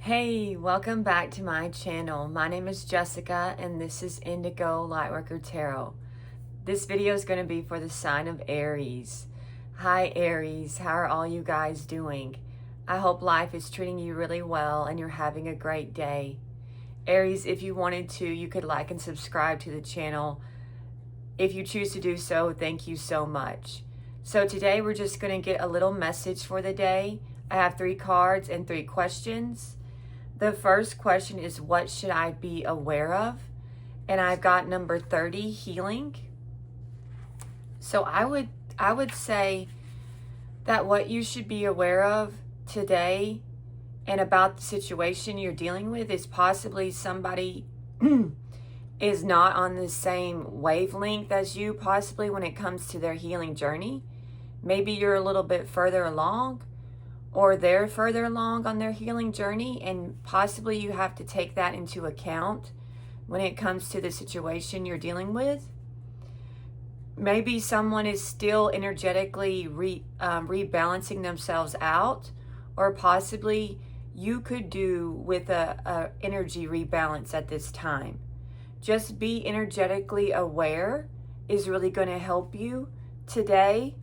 Hey, welcome back to my channel. My name is Jessica and this is Indigo Lightworker Tarot. This video is going to be for the sign of Aries. Hi Aries, how are all you guys doing? I hope life is treating you really well and you're having a great day. Aries, if you wanted to, you could like and subscribe to the channel. If you choose to do so, thank you so much. So today we're just going to get a little message for the day. I have 3 cards and 3 questions. The first question is, what should I be aware of? And I've got number 30, healing. So I would say that what you should be aware of today and about the situation you're dealing with is possibly somebody is not on the same wavelength as you, possibly when it comes to their healing journey. Maybe you're a little bit further along, or they're further along on their healing journey, and possibly you have to take that into account when it comes to the situation you're dealing with. Maybe someone is still energetically rebalancing themselves out, or possibly you could do with a energy rebalance at this time. Just be energetically aware is really going to help you today.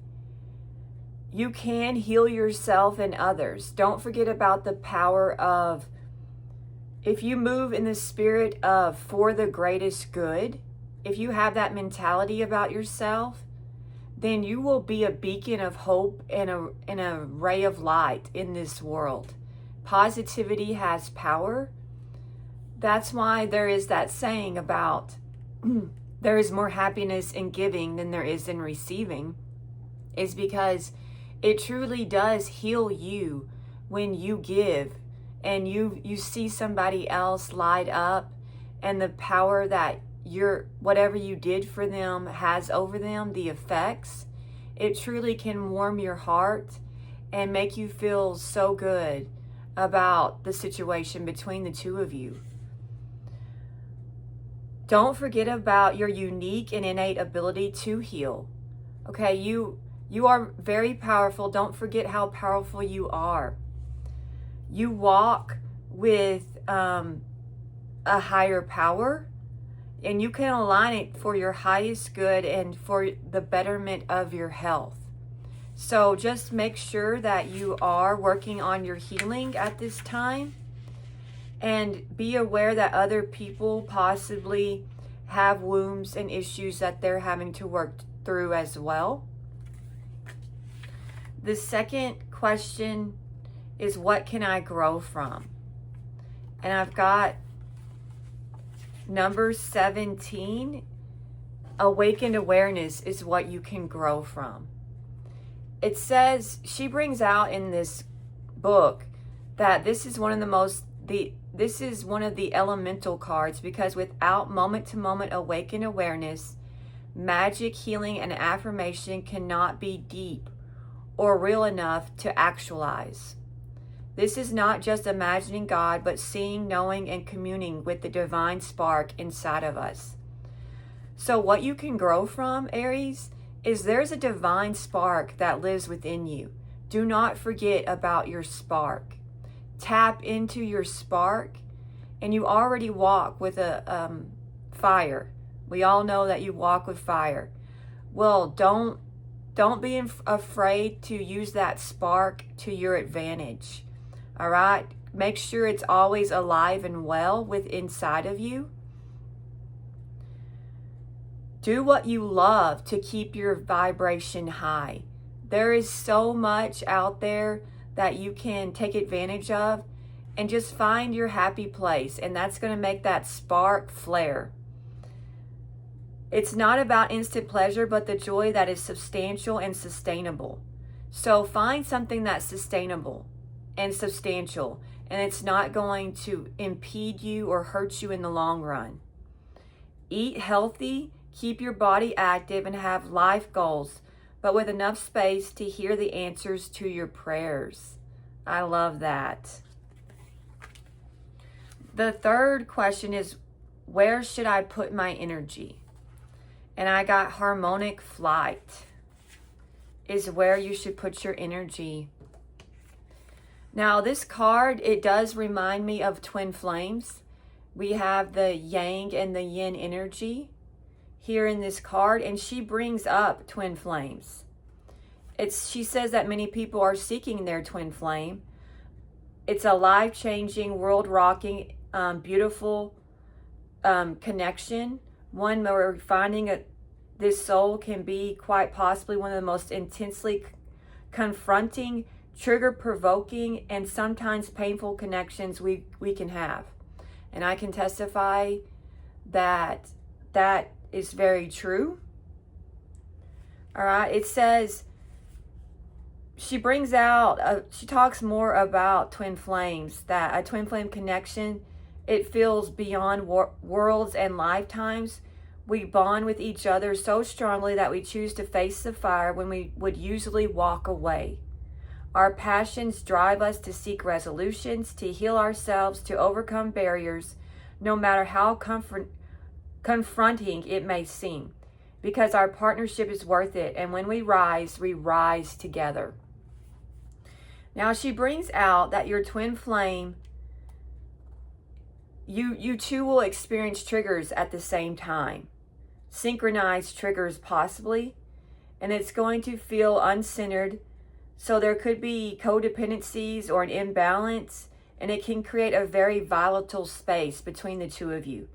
You can heal yourself and others. Don't forget about the power of, if you move in the spirit of for the greatest good, if you have that mentality about yourself, then you will be a beacon of hope and a ray of light in this world. Positivity has power. That's why there is that saying about there is more happiness in giving than there is in receiving, is because it truly does heal you when you give and you see somebody else light up, and the power that whatever you did for them has over them, the effects. It truly can warm your heart and make you feel so good about the situation between the two of you. Don't forget about your unique and innate ability to heal. Okay, you are very powerful. Don't forget how powerful you are. You walk with a higher power, and you can align it for your highest good and for the betterment of your health. So just make sure that you are working on your healing at this time, and be aware that other people possibly have wounds and issues that they're having to work through as well. The second question is, what can I grow from? And I've got number 17, awakened awareness is what you can grow from. It says, she brings out in this book that this is one of the elemental cards, because without moment-to-moment awakened awareness, magic, healing, and affirmation cannot be deep or real enough to actualize. This is not just imagining God, but seeing, knowing, and communing with the divine spark inside of us. So what you can grow from, Aries, is there's a divine spark that lives within you. Do not forget about your spark. Tap into your spark, and you already walk with a fire. We all know that you walk with fire. Well, don't be afraid to use that spark to your advantage. All right? Make sure it's always alive and well inside of you. Do what you love to keep your vibration high. There is so much out there that you can take advantage of, and just find your happy place, and that's going to make that spark flare. It's not about instant pleasure, but the joy that is substantial and sustainable. So find something that's sustainable and substantial, and it's not going to impede you or hurt you in the long run. Eat healthy, keep your body active, and have life goals, but with enough space to hear the answers to your prayers. I love that. The third question is, where should I put my energy? And I got harmonic flight is where you should put your energy. Now this card, it does remind me of twin flames. We have the yang and the yin energy here in this card, and she brings up twin flames. She says that many people are seeking their twin flame. It's a life-changing, world-rocking, beautiful connection. One where we're finding this soul can be quite possibly one of the most intensely confronting, trigger-provoking, and sometimes painful connections we can have. And I can testify that that is very true. All right, it says, she brings out, she talks more about twin flames, that a twin flame connection, it feels beyond worlds and lifetimes. We bond with each other so strongly that we choose to face the fire when we would usually walk away. Our passions drive us to seek resolutions, to heal ourselves, to overcome barriers, no matter how confronting it may seem, because our partnership is worth it, and when we rise together. Now she brings out that your twin flame, you two will experience triggers at the same time. Synchronized triggers possibly, and it's going to feel uncentered. So there could be codependencies or an imbalance, and it can create a very volatile space between the two of you.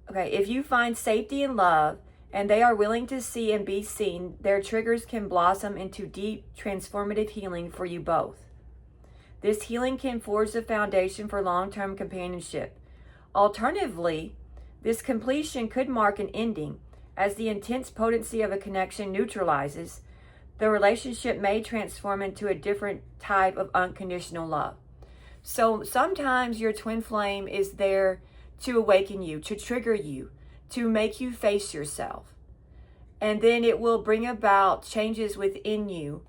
Okay, if you find safety and love, and they are willing to see and be seen, their triggers can blossom into deep, transformative healing for you both. This healing can forge the foundation for long-term companionship. Alternatively, this completion could mark an ending. As the intense potency of a connection neutralizes, the relationship may transform into a different type of unconditional love. So sometimes your twin flame is there to awaken you, to trigger you, to make you face yourself. And then it will bring about changes within you.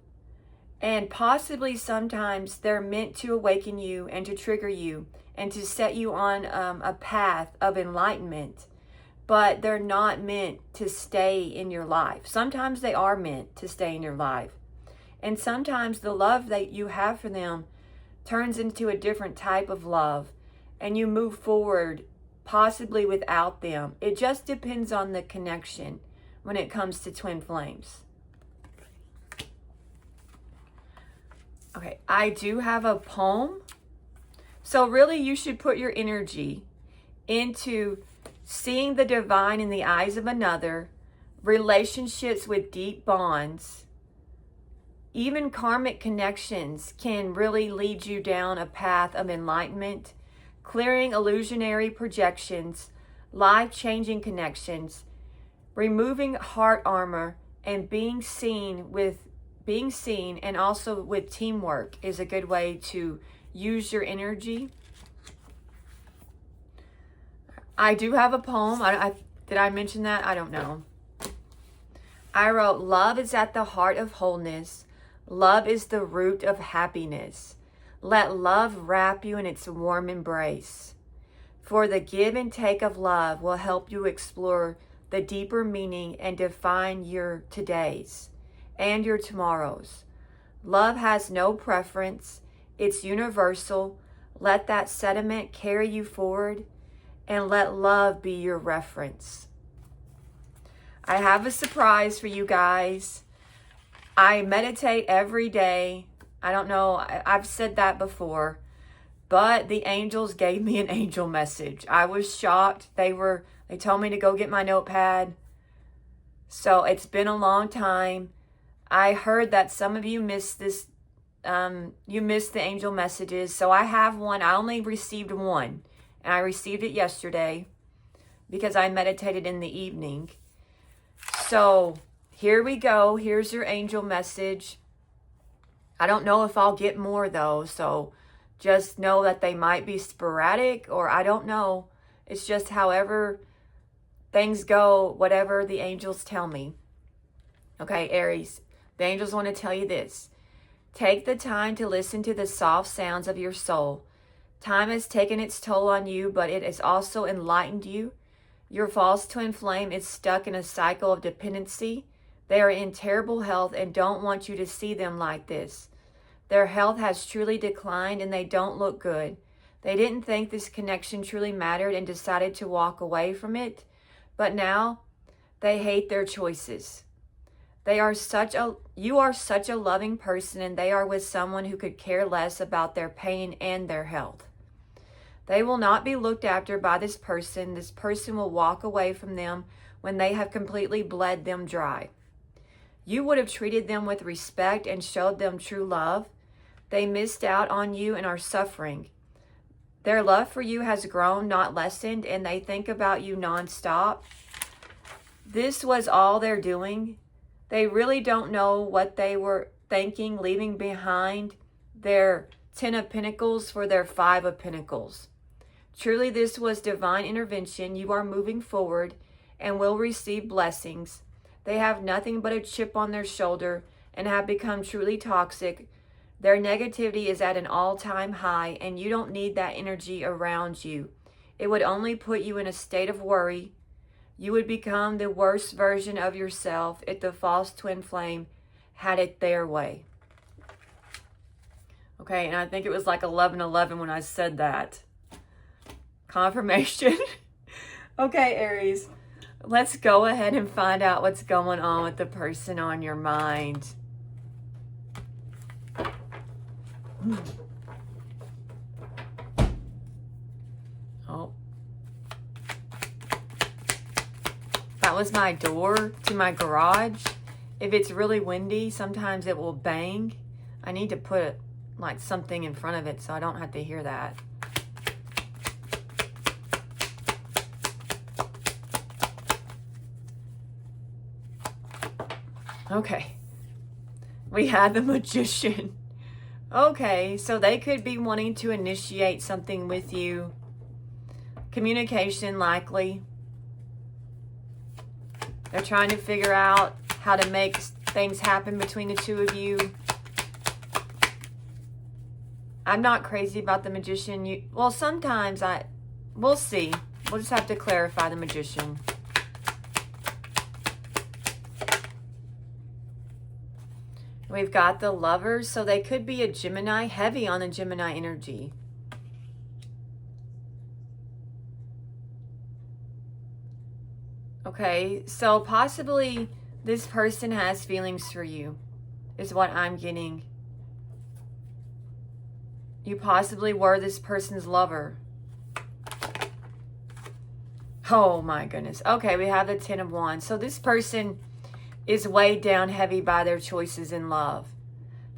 And possibly sometimes they're meant to awaken you and to trigger you and to set you on a path of enlightenment. But they're not meant to stay in your life. Sometimes they are meant to stay in your life. And sometimes the love that you have for them turns into a different type of love, and you move forward possibly without them. It just depends on the connection when it comes to twin flames. Okay, I do have a poem. So really you should put your energy into seeing the divine in the eyes of another, relationships with deep bonds. Even karmic connections can really lead you down a path of enlightenment, clearing illusionary projections, life-changing connections, removing heart armor, and being seen, and also with teamwork is a good way to use your energy. I do have a poem. Did I mention that? I don't know. I wrote, love is at the heart of wholeness. Love is the root of happiness. Let love wrap you in its warm embrace. For the give and take of love will help you explore the deeper meaning and define your todays and your tomorrows. Love has no preference. It's universal. Let that sentiment carry you forward, and let love be your reference. I have a surprise for you guys. I meditate every day. I don't know, I've said that before, but the angels gave me an angel message. I was shocked. They told me to go get my notepad. So it's been a long time. I heard that some of you missed this. You missed the angel messages. So I have one. I only received one, and I received it yesterday because I meditated in the evening. So here we go. Here's your angel message. I don't know if I'll get more though, so just know that they might be sporadic, or I don't know. It's just however things go, whatever the angels tell me. Okay, Aries, the angels want to tell you this. Take the time to listen to the soft sounds of your soul. Time has taken its toll on you, but it has also enlightened you. Your false twin flame is stuck in a cycle of dependency. They are in terrible health and don't want you to see them like this. Their health has truly declined and they don't look good. They didn't think this connection truly mattered and decided to walk away from it, but now they hate their choices. You are such a loving person, and they are with someone who could care less about their pain and their health. They will not be looked after by this person. This person will walk away from them when they have completely bled them dry. You would have treated them with respect and showed them true love. They missed out on you and are suffering. Their love for you has grown, not lessened, and they think about you nonstop. This was all they're doing. They really don't know what they were thinking, leaving behind their 10 of Pentacles for their 5 of Pentacles. Truly, this was divine intervention. You are moving forward and will receive blessings. They have nothing but a chip on their shoulder and have become truly toxic. Their negativity is at an all-time high, and you don't need that energy around you. It would only put you in a state of worry. You would become the worst version of yourself if the false twin flame had it their way. Okay, and I think it was like 11:11 when I said that. Confirmation. Okay, Aries, let's go ahead and find out what's going on with the person on your mind. Oh. That was my door to my garage. If it's really windy, sometimes it will bang. I need to put like something in front of it so I don't have to hear that. Okay. We had the Magician. Okay, so they could be wanting to initiate something with you. Communication likely. They're trying to figure out how to make things happen between the two of you. I'm not crazy about the Magician. Well, sometimes we'll see. We'll just have to clarify the Magician. We've got the Lovers, so they could be a Gemini, heavy on the Gemini energy. Okay, so possibly this person has feelings for you, is what I'm getting. You possibly were this person's lover. Oh my goodness. Okay, we have the 10 of Wands. So this person is weighed down heavy by their choices in love.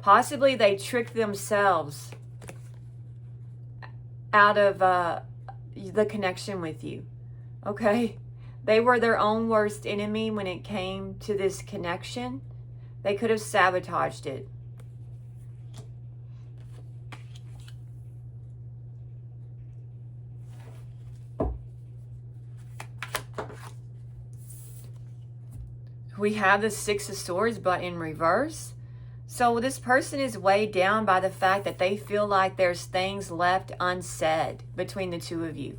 Possibly they tricked themselves out of the connection with you. Okay? They were their own worst enemy when it came to this connection. They could have sabotaged it. We have the 6 of Swords, but in reverse. So this person is weighed down by the fact that they feel like there's things left unsaid between the two of you.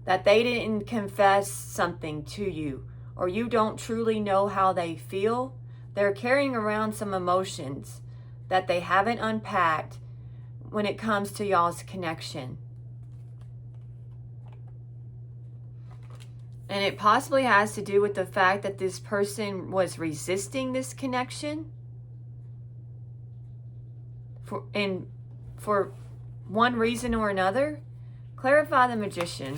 That they didn't confess something to you, or you don't truly know how they feel. They're carrying around some emotions that they haven't unpacked when it comes to y'all's connection. And it possibly has to do with the fact that this person was resisting this connection for one reason or another. Clarify the Magician.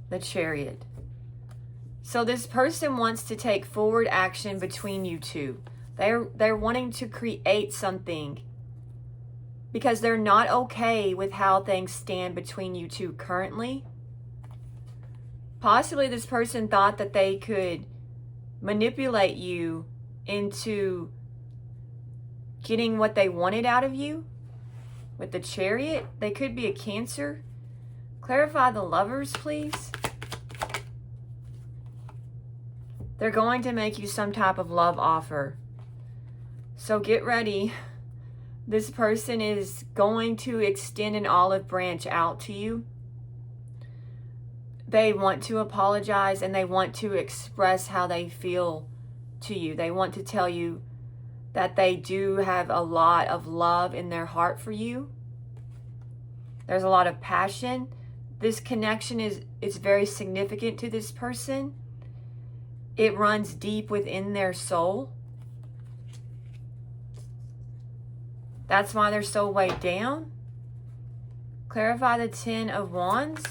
The Chariot. So this person wants to take forward action between you two. They're wanting to create something because they're not okay with how things stand between you two currently. Possibly this person thought that they could manipulate you into getting what they wanted out of you. With the Chariot, they could be a Cancer. Clarify the Lovers, please. They're going to make you some type of love offer. So get ready. This person is going to extend an olive branch out to you. They want to apologize and they want to express how they feel to you. They want to tell you that they do have a lot of love in their heart for you. There's a lot of passion. This connection is very significant to this person. It runs deep within their soul. That's why they're so weighed down. Clarify the Ten of Wands.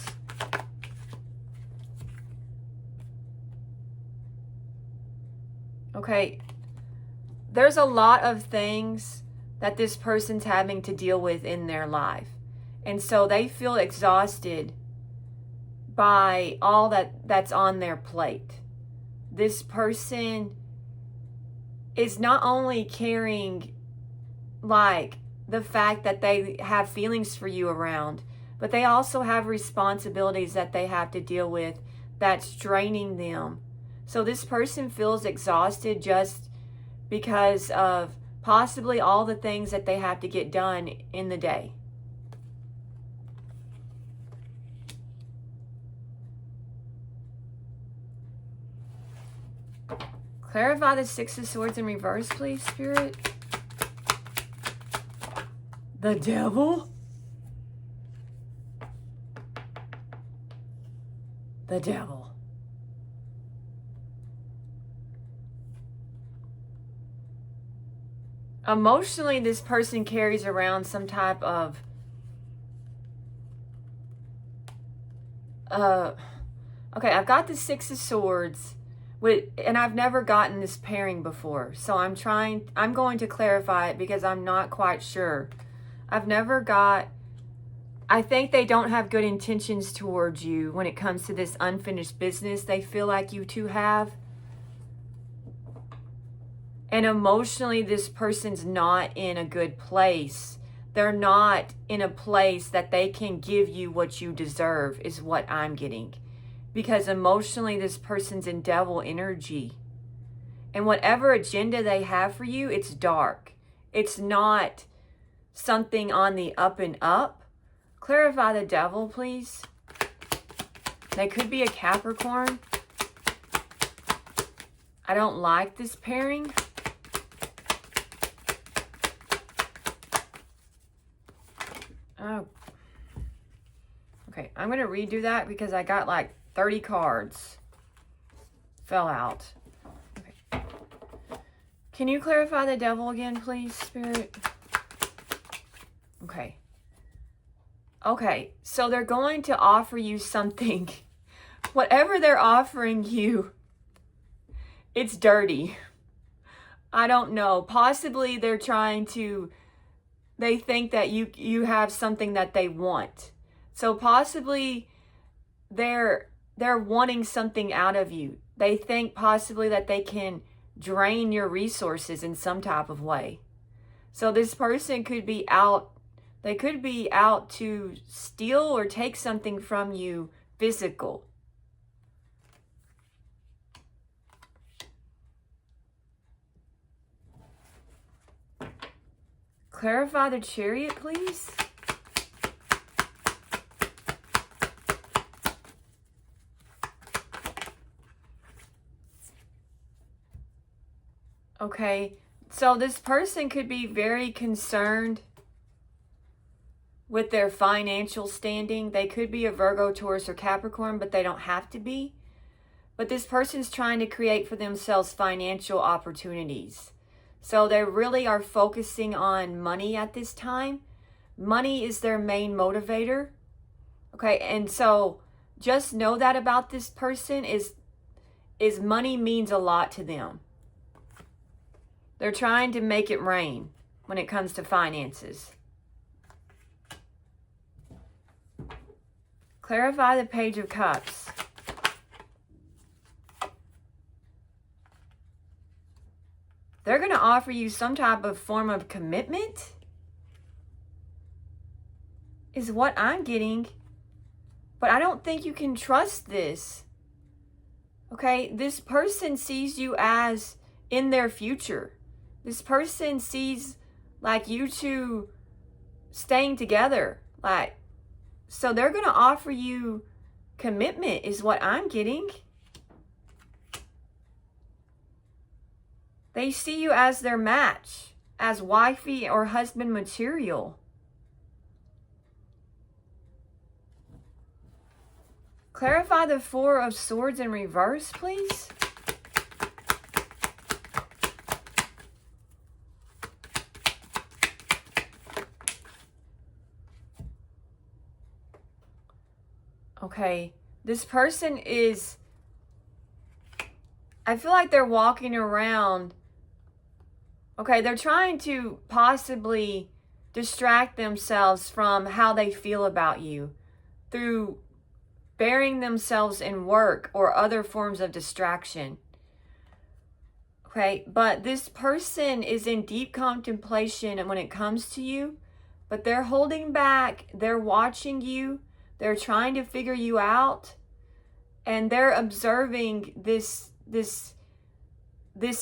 Okay, there's a lot of things that this person's having to deal with in their life. And so they feel exhausted by all that's on their plate. This person is not only carrying like the fact that they have feelings for you around, but they also have responsibilities that they have to deal with that's draining them. So this person feels exhausted just because of possibly all the things that they have to get done in the day. Clarify the Six of Swords in reverse, please, Spirit. The Devil. The Devil. Emotionally, this person carries around some type of okay, I've got the Six of Swords and I've never gotten this pairing before. So I'm going to clarify it because I'm not quite sure. I think they don't have good intentions towards you when it comes to this unfinished business they feel like you two have. And emotionally, this person's not in a good place. They're not in a place that they can give you what you deserve, is what I'm getting. Because emotionally, this person's in devil energy. And whatever agenda they have for you, it's dark. It's not something on the up and up. Clarify the Devil, please. They could be a Capricorn. I don't like this pairing. Oh. Okay, I'm going to redo that because I got like 30 cards. Fell out. Okay. Can you clarify the Devil again, please, Spirit? Okay. Okay, so they're going to offer you something. Whatever they're offering you, it's dirty. I don't know. Possibly they're trying to, they think that you have something that they want. So possibly they're wanting something out of you. They think possibly that they can drain your resources in some type of way. So this person could be out, they could be out to steal or take something from you physical. Clarify the Chariot, please. Okay, so this person could be very concerned with their financial standing. They could be a Virgo, Taurus, or Capricorn, but they don't have to be. But this person's trying to create for themselves financial opportunities. So they really are focusing on money at this time. Money is their main motivator. Okay, and so just know that about this person is money means a lot to them. They're trying to make it rain when it comes to finances. Clarify the Page of Cups. They're going to offer you some type of form of commitment, is what I'm getting. But I don't think you can trust this. Okay, this person sees you as in their future. This person sees like you two staying together. Like, so they're going to offer you commitment is what I'm getting. They see you as their match, as wifey or husband material. Clarify the Four of Swords in reverse, please. Okay, this person is, I feel like they're walking around. Okay, they're trying to possibly distract themselves from how they feel about you through burying themselves in work or other forms of distraction. Okay, but this person is in deep contemplation when it comes to you, but they're holding back, they're watching you, they're trying to figure you out, and they're observing this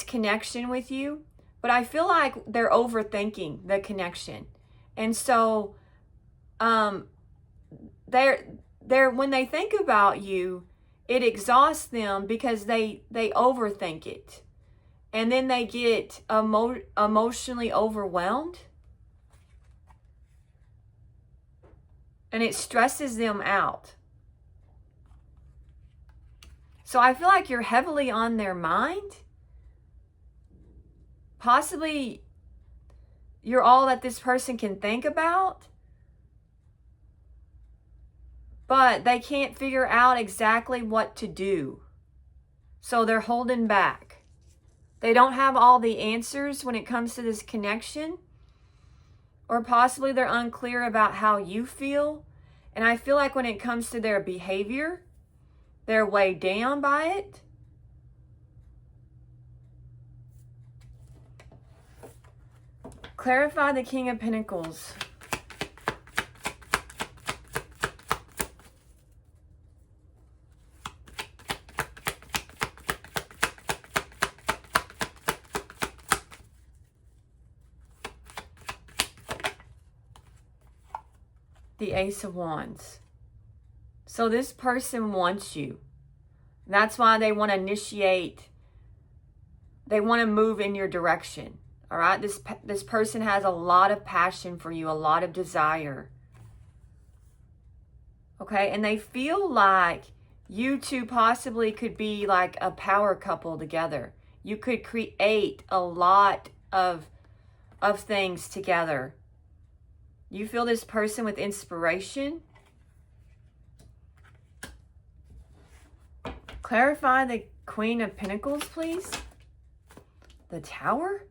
connection with you. But I feel like they're overthinking the connection. And so they're when they think about you, it exhausts them because they overthink it. And then they get emotionally overwhelmed. And it stresses them out. So I feel like you're heavily on their mind. Possibly you're all that this person can think about. But they can't figure out exactly what to do. So they're holding back. They don't have all the answers when it comes to this connection. Or possibly they're unclear about how you feel. And I feel like when it comes to their behavior, they're weighed down by it. Clarify the King of Pentacles. The Ace of Wands. So this person wants you. That's why they want to initiate. They want to move in your direction. All right? This person has a lot of passion for you, a lot of desire. Okay? And they feel like you two possibly could be like a power couple together. You could create a lot of things together. You feel this person with inspiration. Clarify the Queen of Pentacles, please. The Tower?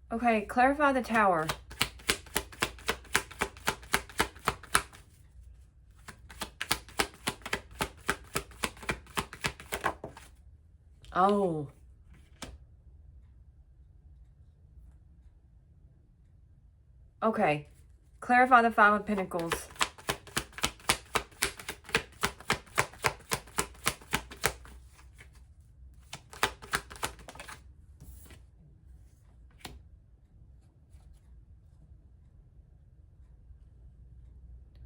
Okay, clarify the Tower. Oh. Okay. Clarify the Five of Pentacles.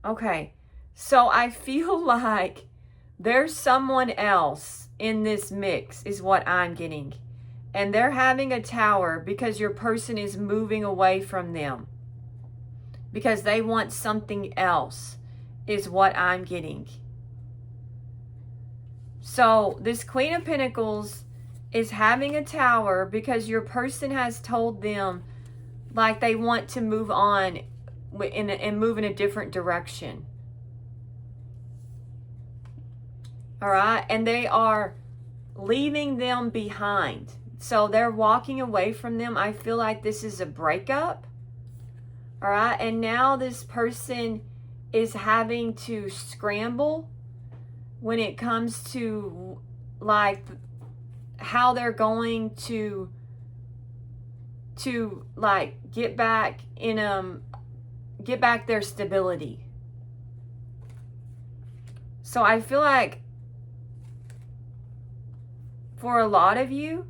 Okay. So I feel like there's someone else in this mix is what I'm getting. And they're having a tower because your person is moving away from them. Because they want something else is what I'm getting. So this Queen of Pentacles is having a tower because your person has told them like they want to move on and move in a different direction. All right. And they are leaving them behind. So they're walking away from them. I feel like this is a breakup. All right, and now this person is having to scramble when it comes to like how they're going to like get back their stability. So I feel like for a lot of you,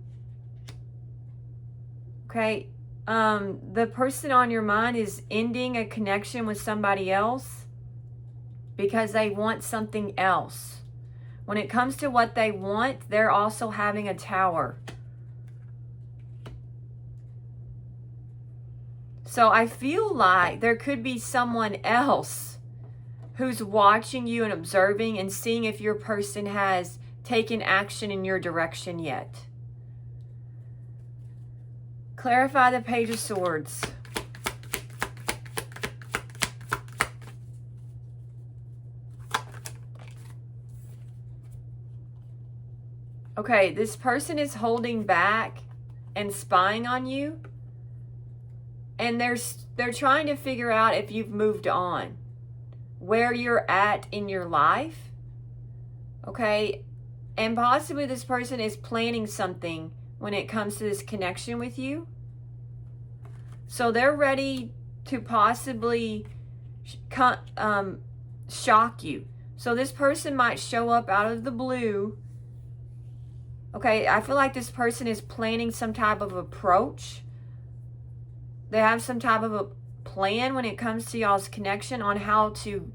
okay, the person on your mind is ending a connection with somebody else because they want something else. When it comes to what they want, they're also having a tower. So I feel like there could be someone else who's watching you and observing and seeing if your person has taken action in your direction yet. Clarify the Page of Swords. Okay, this person is holding back and spying on you. And they're trying to figure out if you've moved on, where you're at in your life. Okay? And possibly this person is planning something when it comes to this connection with you. So they're ready to possibly shock you. So this person might show up out of the blue. Okay, I feel like this person is planning some type of approach. They have some type of a plan when it comes to y'all's connection on how to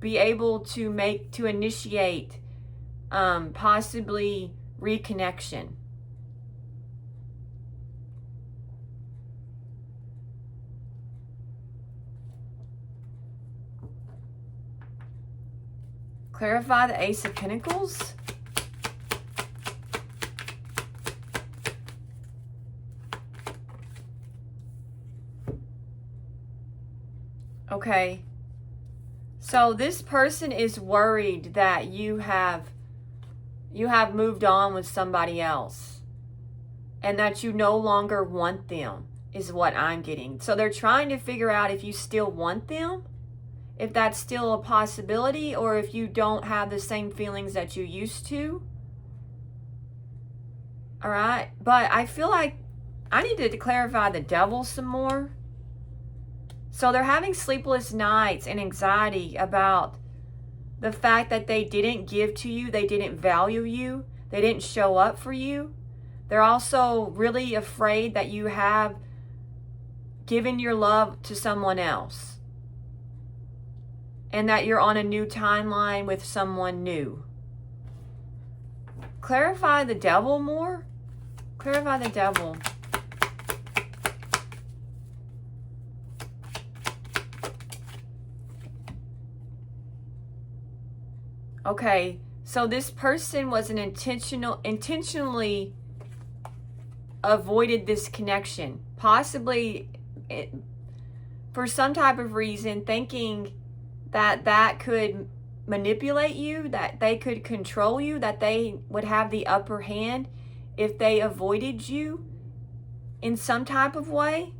be able to initiate possibly reconnection. Clarify the Ace of Pentacles. Okay. So this person is worried that you have moved on with somebody else and that you no longer want them, is what I'm getting. So they're trying to figure out if you still want them, if that's still a possibility, or if you don't have the same feelings that you used to. All right. But I feel like I need to clarify the Devil some more. So they're having sleepless nights and anxiety about the fact that they didn't give to you, they didn't value you, they didn't show up for you. They're also really afraid that you have given your love to someone else and that you're on a new timeline with someone new. Clarify the Devil more. Clarify the Devil. Okay, so this person was intentionally avoided this connection, possibly for some type of reason, thinking that could manipulate you, that they could control you, that they would have the upper hand if they avoided you in some type of way.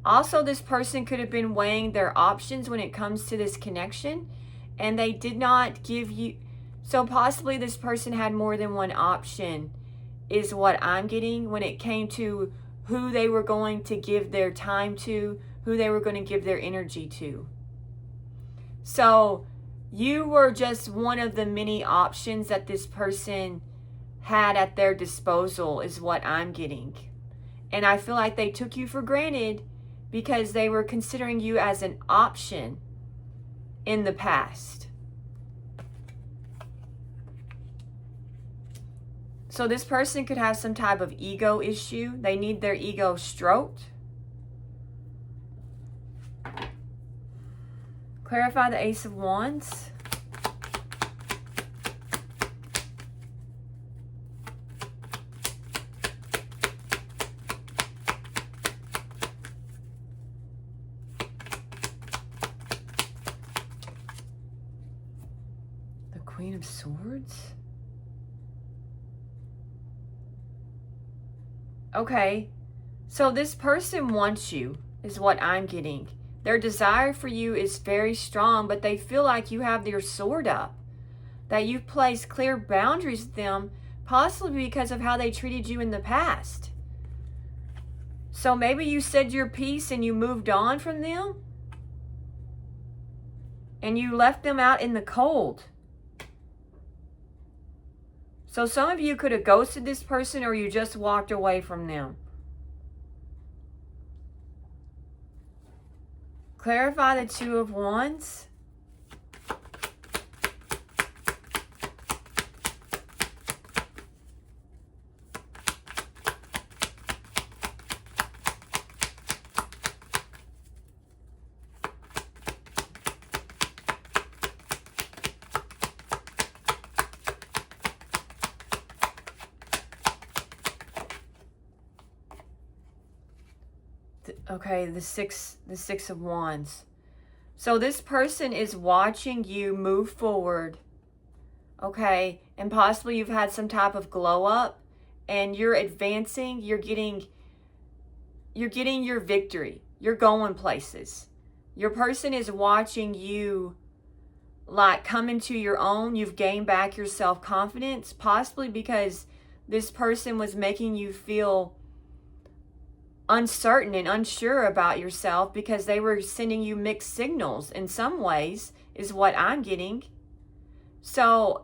Also, this person could have been weighing their options when it comes to this connection, and they did not give you, so possibly this person had more than one option, is what I'm getting, when it came to who they were going to give their time to, who they were going to give their energy to. So you were just one of the many options that this person had at their disposal, is what I'm getting. And I feel like they took you for granted because they were considering you as an option in the past. So this person could have some type of ego issue. They need their ego stroked. Clarify the Ace of Wands. Queen of Swords. Okay, so this person wants you, is what I'm getting. Their desire for you is very strong, but they feel like you have your sword up, that you've placed clear boundaries with them, possibly because of how they treated you in the past. So maybe you said your piece and you moved on from them, and you left them out in the cold. So some of you could have ghosted this person, or you just walked away from them. Clarify the Two of Wands. Okay, the six of wands. So this person is watching you move forward, okay? And possibly you've had some type of glow up and you're advancing, you're getting your victory. You're going places. Your person is watching you like come into your own. You've gained back your self-confidence, possibly because this person was making you feel uncertain and unsure about yourself because they were sending you mixed signals in some ways, is what I'm getting. But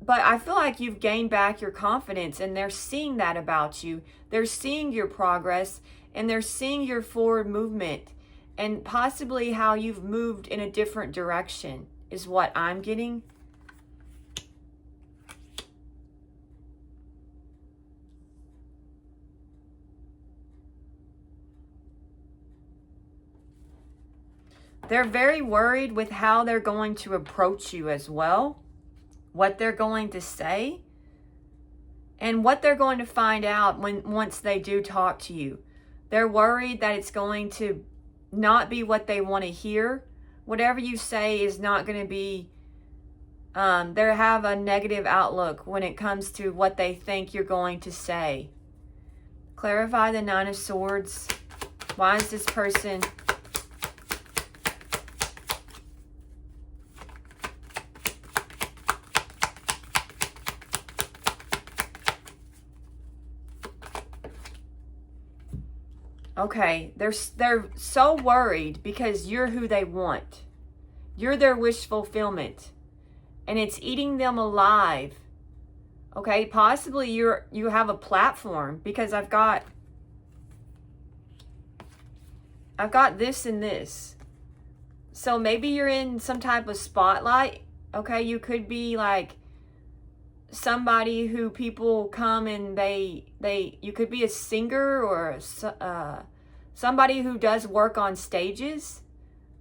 I feel like you've gained back your confidence and they're seeing that about you. They're seeing your progress and they're seeing your forward movement and possibly how you've moved in a different direction, is what I'm getting. They're very worried with how they're going to approach you as well, what they're going to say, and what they're going to find out once they do talk to you. They're worried that it's going to not be what they want to hear. Whatever you say is not going to be, they have a negative outlook when it comes to what they think you're going to say. Clarify the Nine of Swords. Why is this person... Okay, they're so worried because you're who they want. You're their wish fulfillment. And it's eating them alive. Okay, possibly you have a platform, because I've got this and this. So maybe you're in some type of spotlight. Okay, you could be like somebody who people come and you could be a singer or somebody who does work on stages.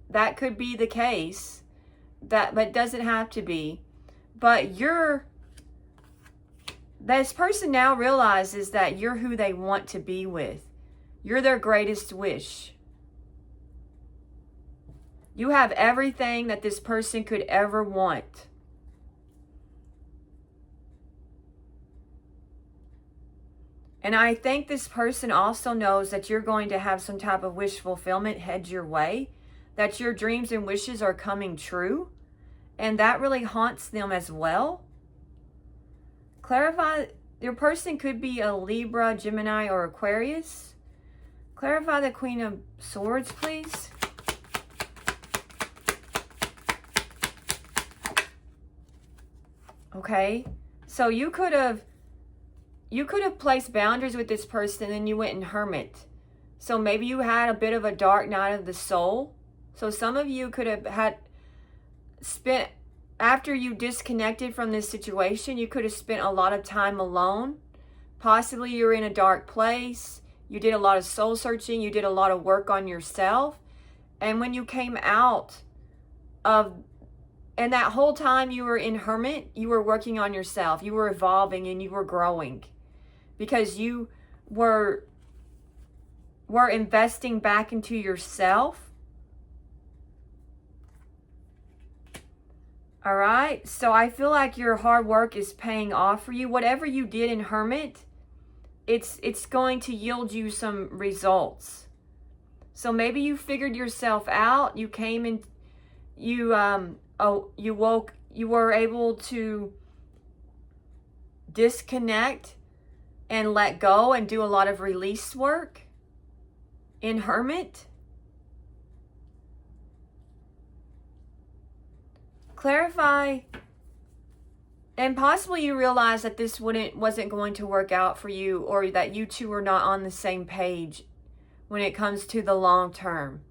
That could be the case, but doesn't have to be. But this person now realizes that you're who they want to be with. You're their greatest wish. You have everything that this person could ever want. And I think this person also knows that you're going to have some type of wish fulfillment head your way, that your dreams and wishes are coming true, and that really haunts them as well. Clarify, your person could be a Libra, Gemini, or Aquarius. Clarify the Queen of Swords, please. Okay, so you could have placed boundaries with this person and you went in hermit. So maybe you had a bit of a dark night of the soul. So some of you could have spent, after you disconnected from this situation, you could have spent a lot of time alone. Possibly you're in a dark place. You did a lot of soul searching. You did a lot of work on yourself. And when you came out and that whole time you were in hermit, you were working on yourself. You were evolving and you were growing. Because you were investing back into yourself. All right. So I feel like your hard work is paying off for you. Whatever you did in hermit, it's going to yield you some results. So maybe you figured yourself out. You came in, you were able to disconnect and let go and do a lot of release work in hermit. Clarify, and possibly you realize that this wasn't going to work out for you, or that you two are not on the same page when it comes to the long term.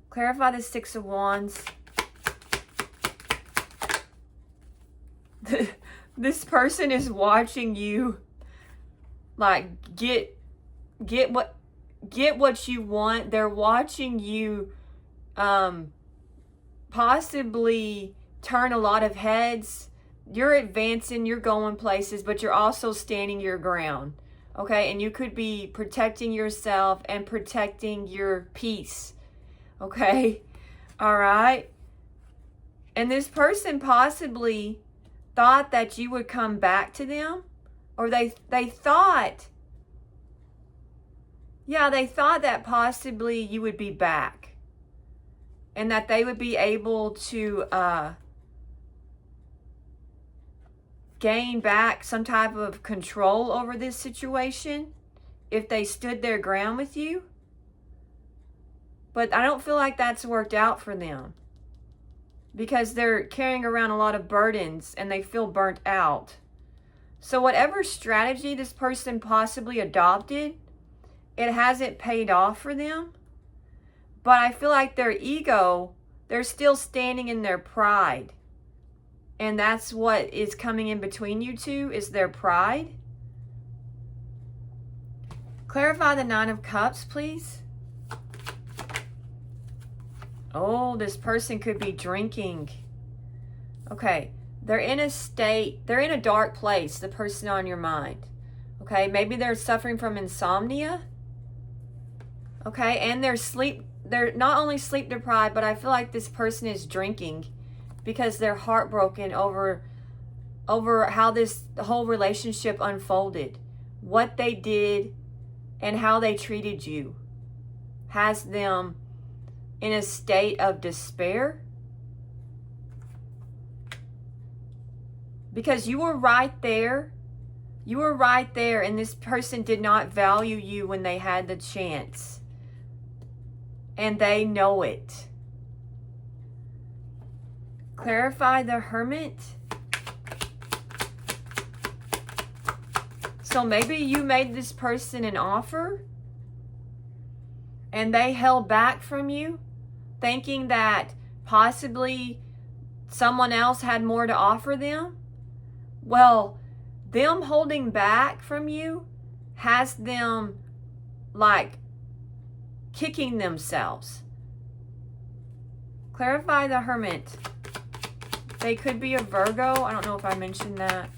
Clarify the Six of Wands. This person is watching you like get what you want. They're watching you possibly turn a lot of heads. You're advancing, you're going places, but you're also standing your ground. Okay, and you could be protecting yourself and protecting your peace. Okay, all right. And this person possibly thought that you would come back to them, or they thought, yeah, they thought that possibly you would be back and that they would be able to gain back some type of control over this situation if they stood their ground with you. But I don't feel like that's worked out for them, because they're carrying around a lot of burdens and they feel burnt out. So whatever strategy this person possibly adopted, it hasn't paid off for them. But I feel like their ego, they're still standing in their pride. And that's what is coming in between you two, is their pride. Clarify the Nine of Cups, please. Oh, this person could be drinking. Okay, they're in a dark place, the person on your mind. Okay, maybe they're suffering from insomnia. Okay, and they're not only sleep deprived, but I feel like this person is drinking because they're heartbroken over how this whole relationship unfolded. What they did and how they treated you has them in a state of despair, because you were right there. You were right there, and this person did not value you when they had the chance. And they know it. Clarify the Hermit. So maybe you made this person an offer and they held back from you, thinking that possibly someone else had more to offer them. Well, them holding back from you has them like kicking themselves. Clarify the Hermit. They could be a Virgo. I don't know if I mentioned that.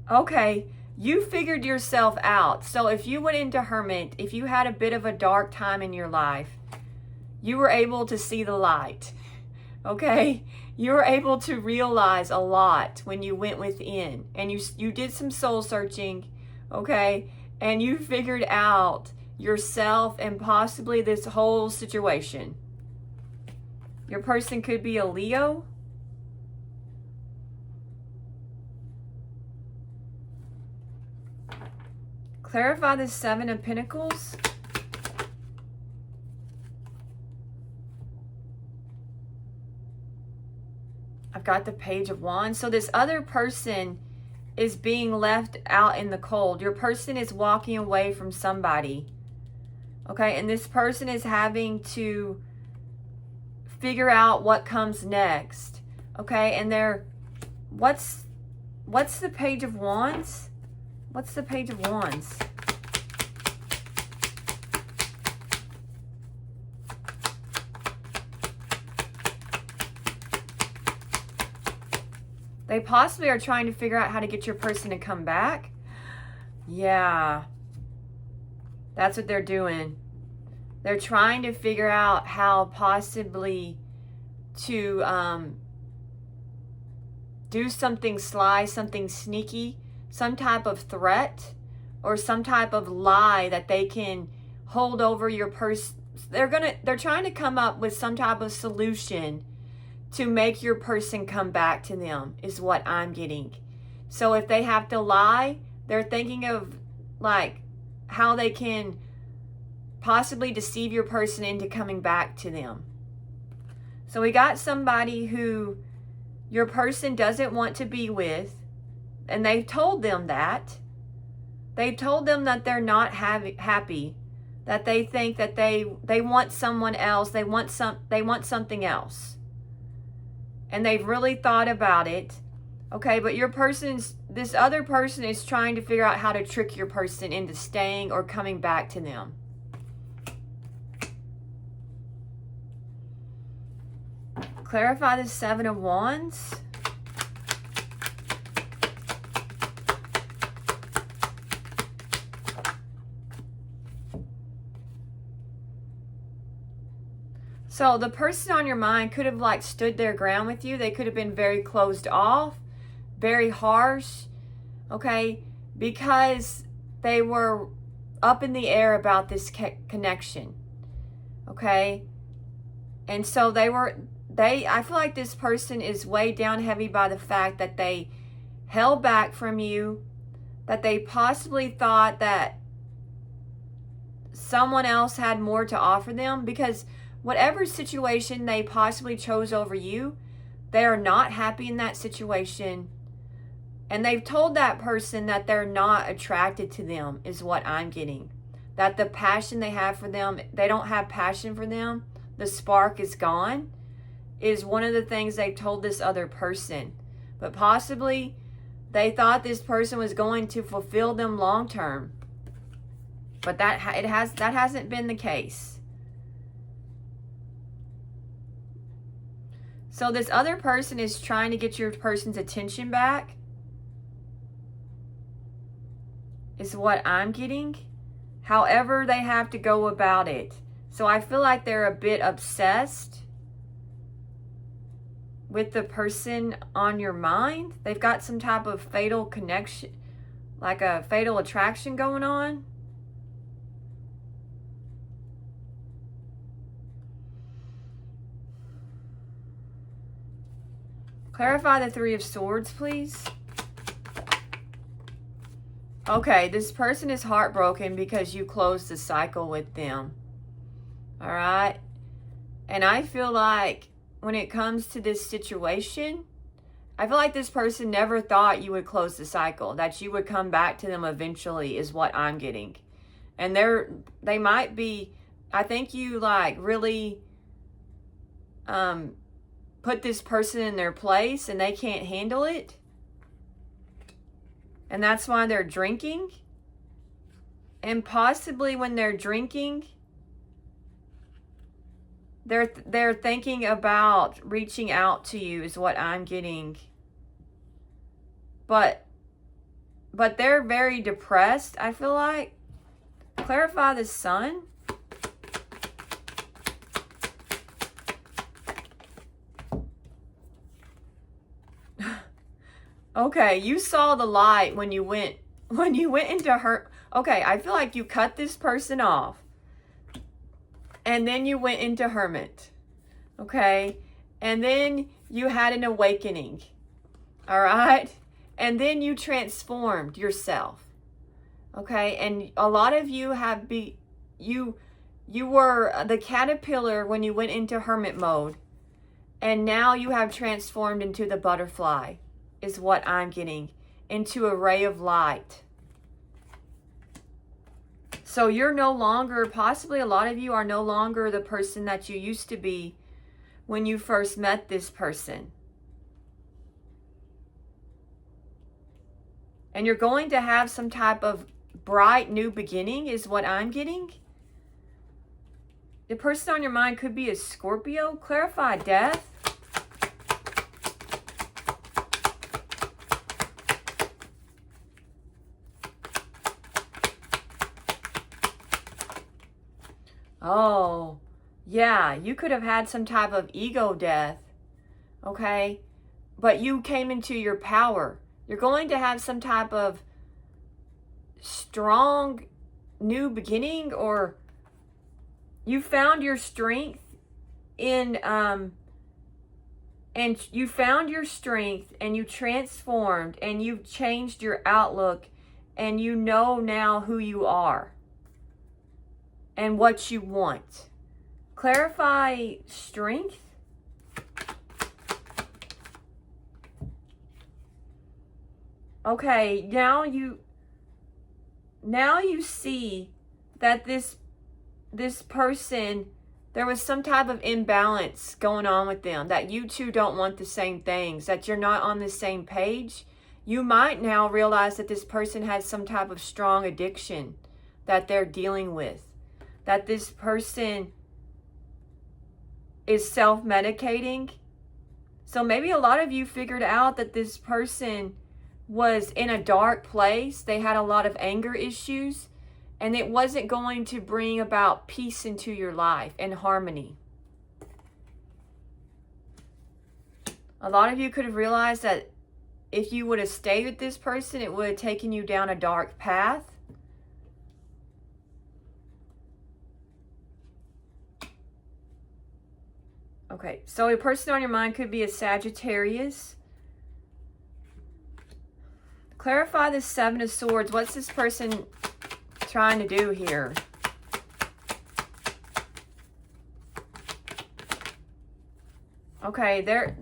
Okay, you figured yourself out. So if you went into Hermit, if you had a bit of a dark time in your life, you were able to see the light. Okay? You were able to realize a lot when you went within. And you did some soul searching. Okay? And you figured out yourself and possibly this whole situation. Your person could be a Leo. Clarify the Seven of Pentacles. I've got the Page of Wands. So this other person is being left out in the cold. Your person is walking away from somebody. Okay, and this person is having to figure out what comes next. Okay, and what's the Page of Wands? What's the Page of Wands? They possibly are trying to figure out how to get your person to come back. Yeah. That's what they're doing. They're trying to figure out how possibly to do something sly, something sneaky, some type of threat or some type of lie that they can hold over your person. They're trying to come up with some type of solution to make your person come back to them, is what I'm getting. So if they have to lie, they're thinking of like how they can possibly deceive your person into coming back to them. So we got somebody who your person doesn't want to be with, and they've told them that. They've told them that they're not happy, that they think that they want someone else, they want something else. And they've really thought about it. Okay, but this other person is trying to figure out how to trick your person into staying or coming back to them. Clarify the Seven of Wands. So the person on your mind could have like stood their ground with you. They could have been very closed off, very harsh, okay? Because they were up in the air about this connection, okay? And so I feel like this person is weighed down heavy by the fact that they held back from you, that they possibly thought that someone else had more to offer them, because whatever situation they possibly chose over you, they are not happy in that situation. And they've told that person that they're not attracted to them, is what I'm getting. That the passion they have for them, they don't have passion for them. The spark is gone, is one of the things they've told this other person. But possibly they thought this person was going to fulfill them long term. But that hasn't been the case. So this other person is trying to get your person's attention back, is what I'm getting. However they have to go about it. So I feel like they're a bit obsessed with the person on your mind. They've got some type of fatal connection, like a fatal attraction going on. Clarify the Three of Swords, please. Okay, this person is heartbroken because you closed the cycle with them. All right? And I feel like when it comes to this situation, I feel like this person never thought you would close the cycle, that you would come back to them eventually, is what I'm getting. And they might be, I think you like really put this person in their place and they can't handle it. And that's why they're drinking. And possibly when they're drinking, they're thinking about reaching out to you, is what I'm getting. But they're very depressed, I feel like. Clarify the Sun. Okay, you saw the light when you went into her. Okay, I feel like you cut this person off. And then you went into Hermit. Okay? And then you had an awakening. All right? And then you transformed yourself. Okay? And a lot of you you were the caterpillar when you went into hermit mode. And now you have transformed into the butterfly, is what I'm getting, into a ray of light. So you're no longer, possibly a lot of you are no longer the person that you used to be when you first met this person. And you're going to have some type of bright new beginning, is what I'm getting. The person on your mind could be a Scorpio. Clarify Death. Oh, yeah, you could have had some type of ego death, okay? But you came into your power. You're going to have some type of strong new beginning, or you found your strength and you found your strength and you transformed and you've changed your outlook, and you know now who you are and what you want. Clarify strength. Okay, now you see that this person, there was some type of imbalance going on with them, that you two don't want the same things, that you're not on the same page. You might now realize that this person has some type of strong addiction that they're dealing with, that this person is self-medicating. So maybe a lot of you figured out that this person was in a dark place. They had a lot of anger issues, and it wasn't going to bring about peace into your life and harmony. A lot of you could have realized that if you would have stayed with this person, it would have taken you down a dark path. Okay, so a person on your mind could be a Sagittarius. Clarify the Seven of Swords. What's this person trying to do here? Okay, they're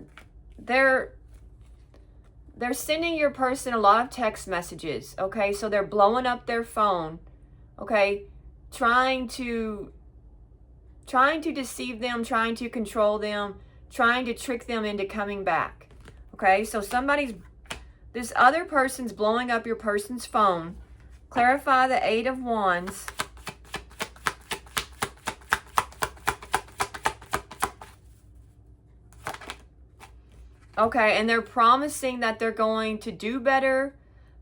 sending your person a lot of text messages. Okay, so they're blowing up their phone. Okay, trying to deceive them, trying to control them, trying to trick them into coming back. Okay, so this other person's blowing up your person's phone. Clarify the Eight of Wands. Okay, and they're promising that they're going to do better,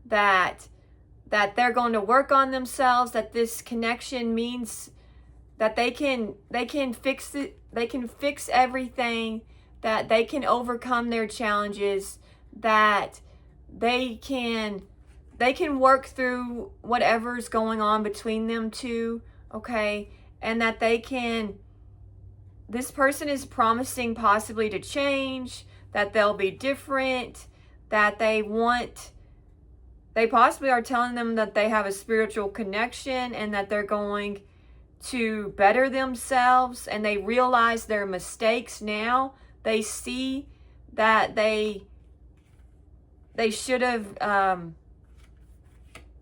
that they're going to work on themselves, that this connection means that they can fix it, they can fix everything, that they can overcome their challenges, that they can work through whatever's going on between them two, okay? And that this person is promising possibly to change, that they'll be different, that they possibly are telling them that they have a spiritual connection and that they're going to better themselves, and they realize their mistakes now. They see that they should have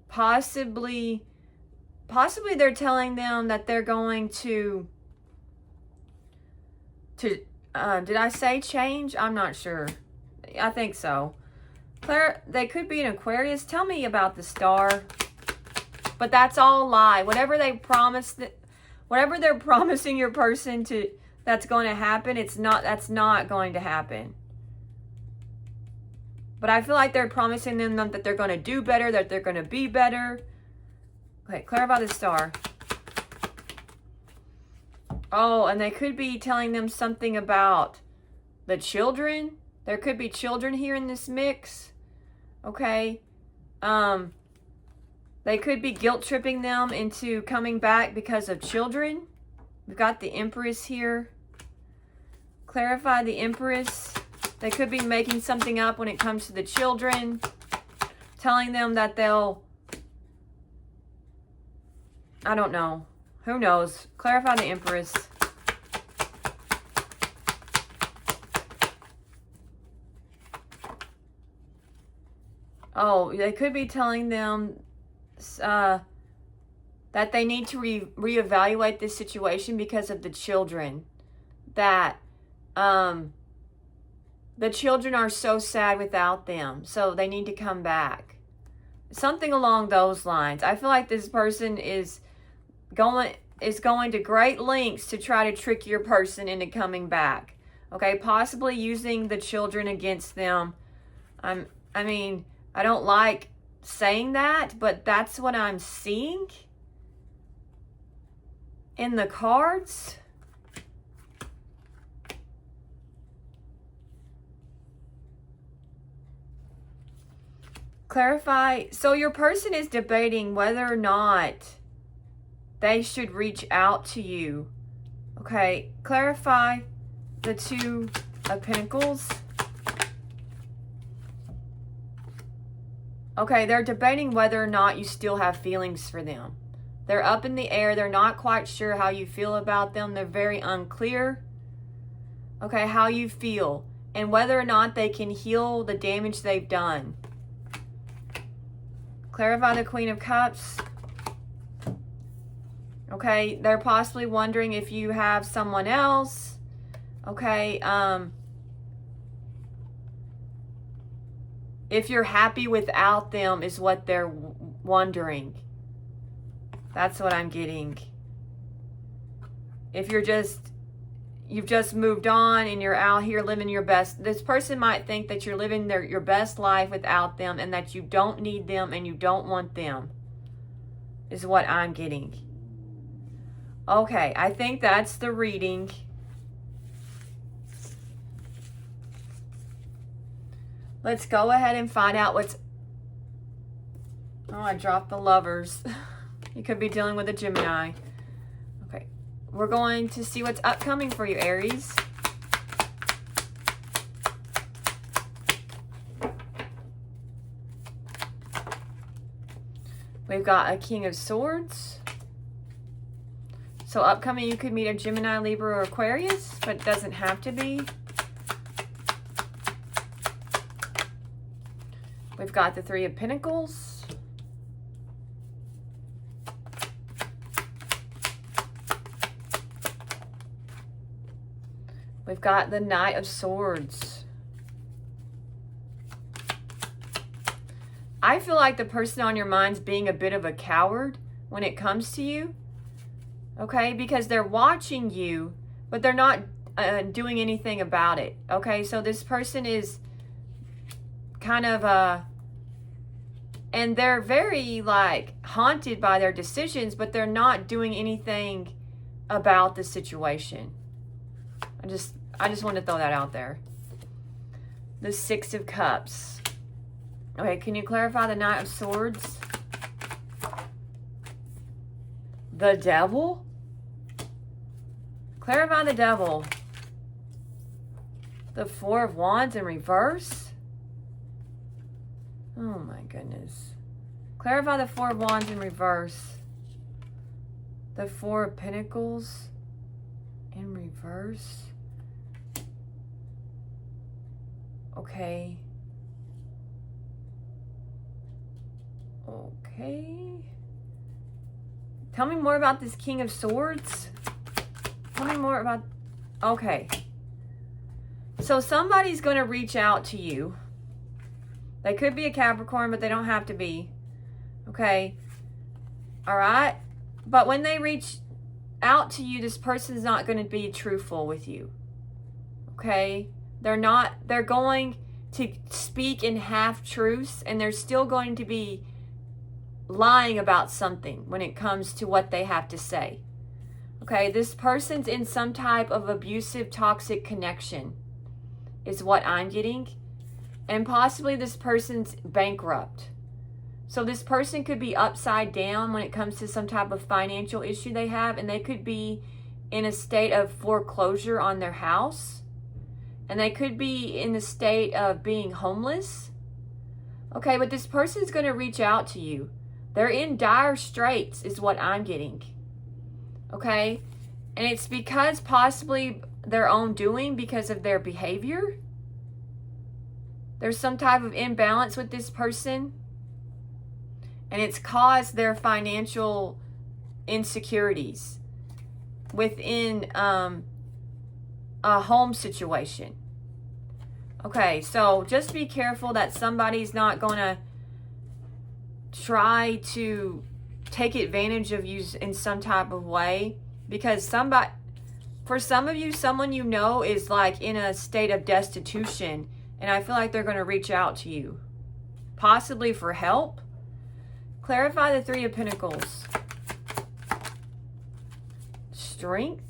possibly they're telling them that they're going to did I say change? I'm not sure. I think so. Claire, they could be an Aquarius. Tell me about the Star. But that's all a lie. Whatever they're promising your person that's going to happen, that's not going to happen. But I feel like they're promising them that they're going to do better, that they're going to be better. Okay, clarify the Star. Oh, and they could be telling them something about the children. There could be children here in this mix. Okay. They could be guilt tripping them into coming back because of children. We've got the Empress here. Clarify the Empress. They could be making something up when it comes to the children. Telling them that I don't know. Who knows? Clarify the Empress. Oh, they could be telling them that they need to reevaluate this situation because of the children. That the children are so sad without them, so they need to come back. Something along those lines. I feel like this person is going to great lengths to try to trick your person into coming back. Okay, possibly using the children against them. I mean, I don't like saying that, but that's what I'm seeing in the cards. Clarify. So your person is debating whether or not they should reach out to you. Okay, clarify the Two of Pentacles. Okay, they're debating whether or not you still have feelings for them. They're up in the air. They're not quite sure how you feel about them. They're very unclear. Okay, how you feel. And whether or not they can heal the damage they've done. Clarify the Queen of Cups. Okay, they're possibly wondering if you have someone else. Okay, if you're happy without them is what they're wondering. That's what I'm getting. If you've just moved on and you're out here living your best, this person might think that you're living your best life without them and that you don't need them and you don't want them, is what I'm getting. Okay, I think that's the reading. Let's go ahead and find out what's... Oh, I dropped the Lovers. You could be dealing with a Gemini. Okay. We're going to see what's upcoming for you, Aries. We've got a King of Swords. So upcoming, you could meet a Gemini, Libra, or Aquarius, but it doesn't have to be. We've got the Three of Pentacles. We've got the Knight of Swords. I feel like the person on your mind's being a bit of a coward when it comes to you. Okay, because they're watching you, but they're not doing anything about it. Okay, so this person is kind of and they're very like haunted by their decisions, but they're not doing anything about the situation. I just wanted to throw that out there. The Six of Cups. Okay, can you clarify the Knight of Swords? The Devil? Clarify the Devil. The Four of Wands in reverse? Oh my goodness. Clarify the Four of Wands in reverse. The Four of Pentacles in reverse. Okay. Okay. Tell me more about this King of Swords. Tell me more about... Okay. So somebody's going to reach out to you. They could be a Capricorn, but they don't have to be. Okay. All right. But when they reach out to you, this person's not going to be truthful with you. Okay. They're going to speak in half-truths, and they're still going to be lying about something when it comes to what they have to say. Okay, this person's in some type of abusive, toxic connection is what I'm getting. And possibly this person's bankrupt. So this person could be upside down when it comes to some type of financial issue they have, and they could be in a state of foreclosure on their house. And they could be in a state of being homeless. Okay, but this person's going to reach out to you. They're in dire straits is what I'm getting. Okay? And it's because possibly their own doing because of their behavior. There's some type of imbalance with this person. And it's caused their financial insecurities within a home situation. Okay, so just be careful that somebody's not going to try to take advantage of you in some type of way, because for some of you, someone you know is like in a state of destitution, and I feel like they're going to reach out to you, possibly for help. Clarify the Three of Pentacles. Strength.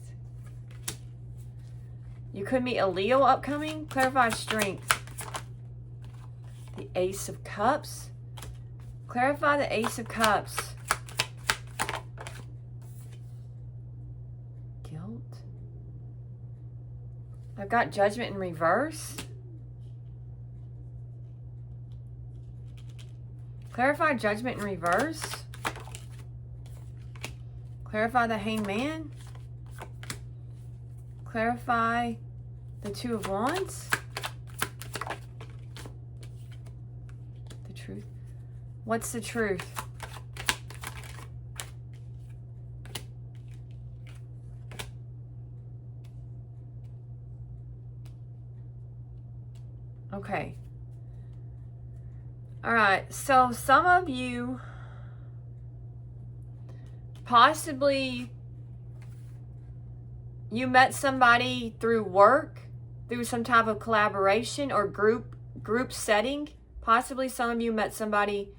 You could meet a Leo upcoming. Clarify strength. The Ace of Cups. Clarify the Ace of Cups. Guilt. I've got Judgment in reverse. Clarify Judgment in reverse. Clarify the Hangman. Clarify the Two of Wands. The truth. What's the truth? Okay. All right. So some of you possibly you met somebody through work, through some type of collaboration or group setting. Possibly some of you met somebody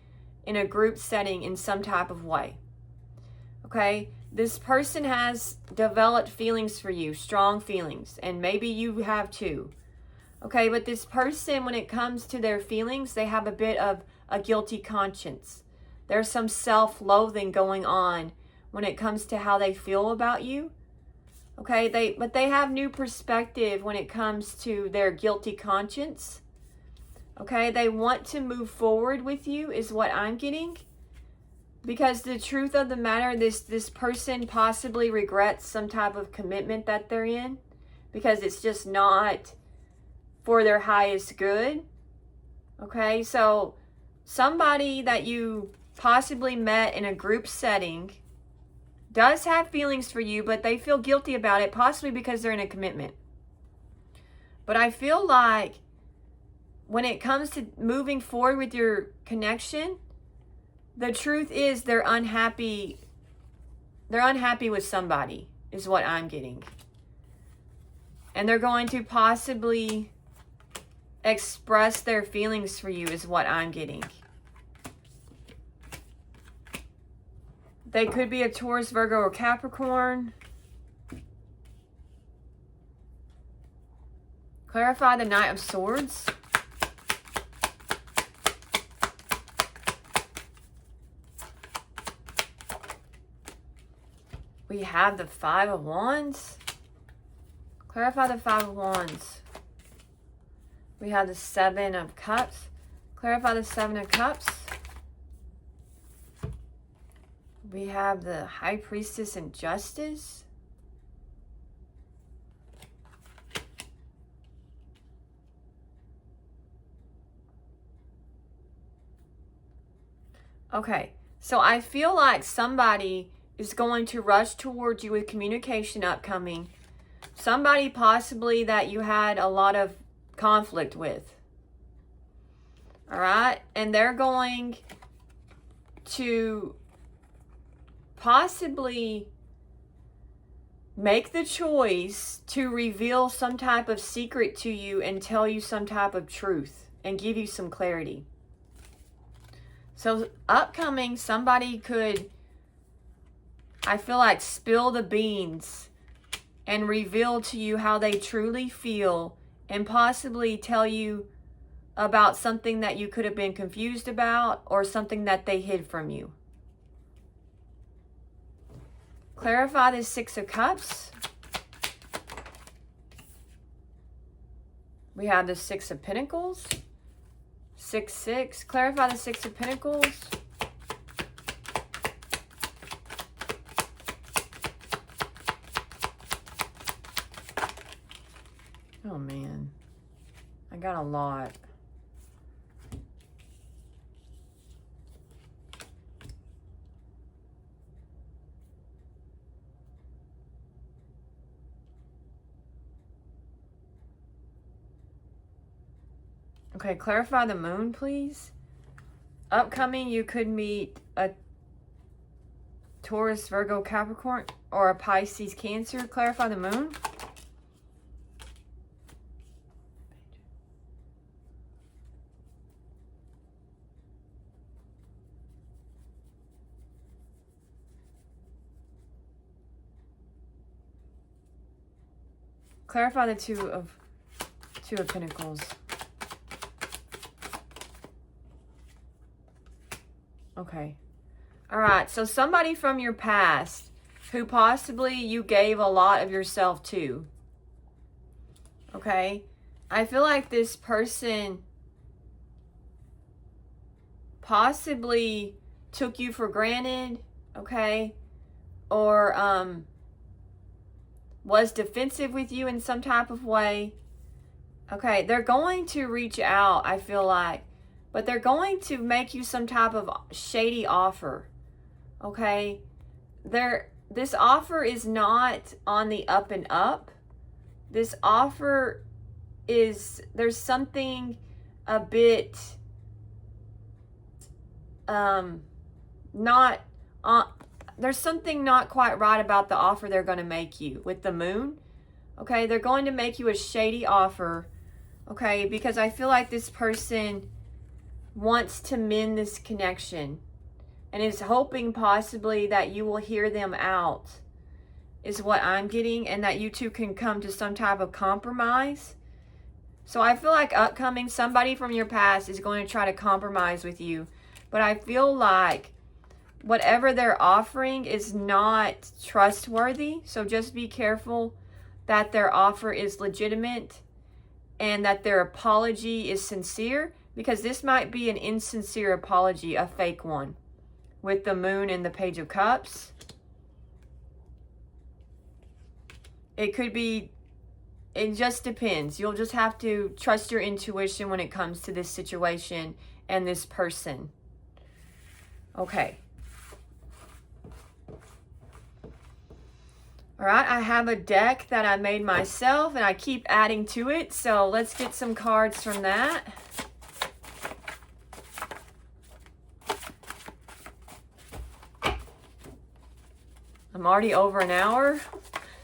in a group setting in some type of way. Okay? This person has developed feelings for you, strong feelings, and maybe you have too. Okay, but this person, when it comes to their feelings, they have a bit of a guilty conscience. There's some self-loathing going on when it comes to how they feel about you. Okay, but they have new perspective when it comes to their guilty conscience. Okay, they want to move forward with you is what I'm getting. Because the truth of the matter, this person possibly regrets some type of commitment that they're in. Because it's just not for their highest good. Okay, so somebody that you possibly met in a group setting does have feelings for you, but they feel guilty about it, possibly because they're in a commitment. But I feel like when it comes to moving forward with your connection, the truth is they're unhappy. They're unhappy with somebody, is what I'm getting. And they're going to possibly express their feelings for you, is what I'm getting. They could be a Taurus, Virgo, or Capricorn. Clarify the Knight of Swords. We have the Five of Wands. Clarify the Five of Wands. We have the Seven of Cups. Clarify the Seven of Cups. We have the High Priestess and Justice. Okay, so I feel like somebody is going to rush towards you with communication upcoming. Somebody possibly that you had a lot of conflict with. All right, and they're going to possibly make the choice to reveal some type of secret to you and tell you some type of truth and give you some clarity. So upcoming, somebody could, I feel like, spill the beans and reveal to you how they truly feel and possibly tell you about something that you could have been confused about or something that they hid from you. Clarify the Six of Cups. We have the Six of Pentacles. 6-6. Clarify the Six of Pentacles. Oh man, I got a lot. Okay, clarify the Moon, please. Upcoming, you could meet a Taurus, Virgo, Capricorn, or a Pisces, Cancer. Clarify the Moon. Clarify the Two of Pentacles. Okay. All right. So somebody from your past who possibly you gave a lot of yourself to. Okay. I feel like this person possibly took you for granted. Okay. Or was defensive with you in some type of way. Okay. They're going to reach out, I feel like. But they're going to make you some type of shady offer. Okay? This offer is not on the up and up. This offer is, there's something a bit not there's something not quite right about the offer they're going to make you with the Moon. Okay? They're going to make you a shady offer. Okay? Because I feel like this person wants to mend this connection and is hoping possibly that you will hear them out, is what I'm getting, and that you two can come to some type of compromise So I feel like upcoming, somebody from your past is going to try to compromise with you. But I feel like whatever they're offering is not trustworthy. So just be careful that their offer is legitimate and that their apology is sincere, because this might be an insincere apology, a fake one, with the Moon and the Page of Cups. It could be, it just depends. You'll just have to trust your intuition when it comes to this situation and this person. Okay. All right, I have a deck that I made myself and I keep adding to it. So let's get some cards from that. I'm already over an hour.